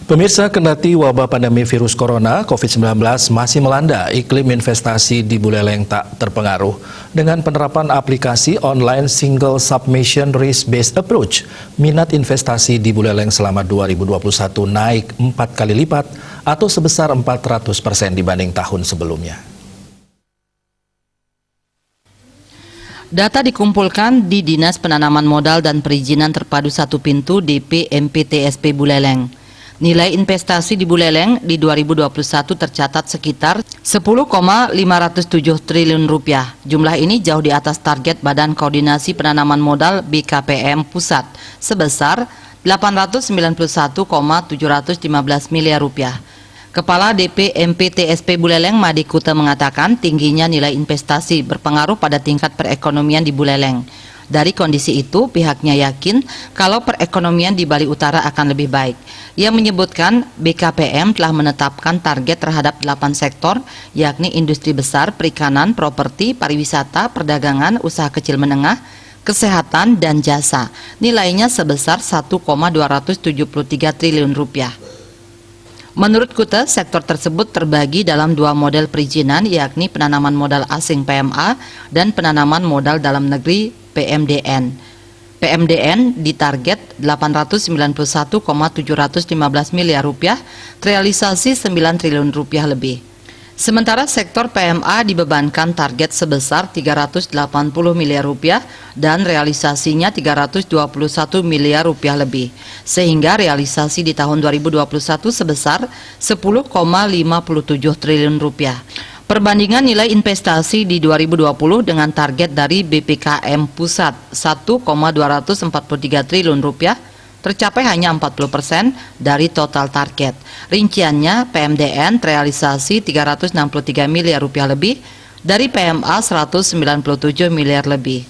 Pemirsa, kendati wabah pandemi virus corona COVID-19 masih melanda, iklim investasi di Buleleng tak terpengaruh. Dengan penerapan aplikasi online Single Submission Risk-Based Approach, minat investasi di Buleleng selama 2021 naik 4 kali lipat atau sebesar 400% dibanding tahun sebelumnya. Data dikumpulkan di Dinas Penanaman Modal dan Perizinan Terpadu Satu Pintu DP MPTSP Buleleng. Nilai investasi di Buleleng di 2021 tercatat sekitar 10,507 triliun rupiah. Jumlah ini jauh di atas target Badan Koordinasi Penanaman Modal BKPM Pusat sebesar 891,715 miliar rupiah. Kepala DP MPTSP Buleleng Madi Kuta mengatakan tingginya nilai investasi berpengaruh pada tingkat perekonomian di Buleleng. Dari kondisi itu, pihaknya yakin kalau perekonomian di Bali Utara akan lebih baik. Ia menyebutkan BKPM telah menetapkan target terhadap 8 sektor, yakni industri besar, perikanan, properti, pariwisata, perdagangan, usaha kecil menengah, kesehatan, dan jasa. Nilainya sebesar 1,273 triliun rupiah. Menurut Kuta, sektor tersebut terbagi dalam 2 model perizinan, yakni penanaman modal asing PMA dan penanaman modal dalam negeri PMDN. PMDN ditarget 891,715 miliar rupiah, realisasi 9 triliun rupiah lebih. Sementara sektor PMA dibebankan target sebesar 380 miliar rupiah dan realisasinya 321 miliar rupiah lebih, sehingga realisasi di tahun 2021 sebesar 10,57 triliun rupiah. Perbandingan nilai investasi di 2020 dengan target dari BPKM Pusat 1,243 triliun rupiah tercapai hanya 40% dari total target. Rinciannya, PMDN realisasi 363 miliar rupiah lebih, dari PMA 197 miliar lebih.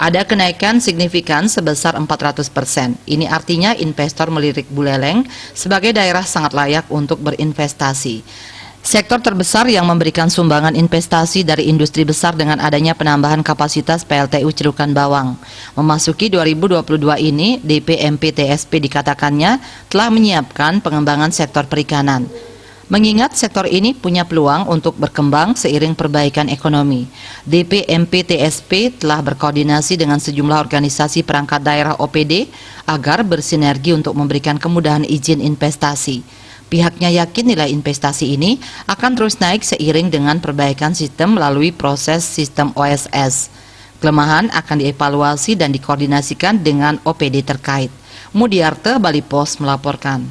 Ada kenaikan signifikan sebesar 400%. Ini artinya investor melirik Buleleng sebagai daerah sangat layak untuk berinvestasi. Sektor terbesar yang memberikan sumbangan investasi dari industri besar dengan adanya penambahan kapasitas PLTU Cerukan Bawang. Memasuki 2022 ini, DP MPTSP dikatakannya telah menyiapkan pengembangan sektor perikanan. Mengingat sektor ini punya peluang untuk berkembang seiring perbaikan ekonomi, DP MPTSP telah berkoordinasi dengan sejumlah organisasi perangkat daerah OPD agar bersinergi untuk memberikan kemudahan izin investasi. Pihaknya yakin nilai investasi ini akan terus naik seiring dengan perbaikan sistem melalui proses sistem OSS. Kelemahan akan dievaluasi dan dikoordinasikan dengan OPD terkait. Mudiarte, Bali Pos melaporkan.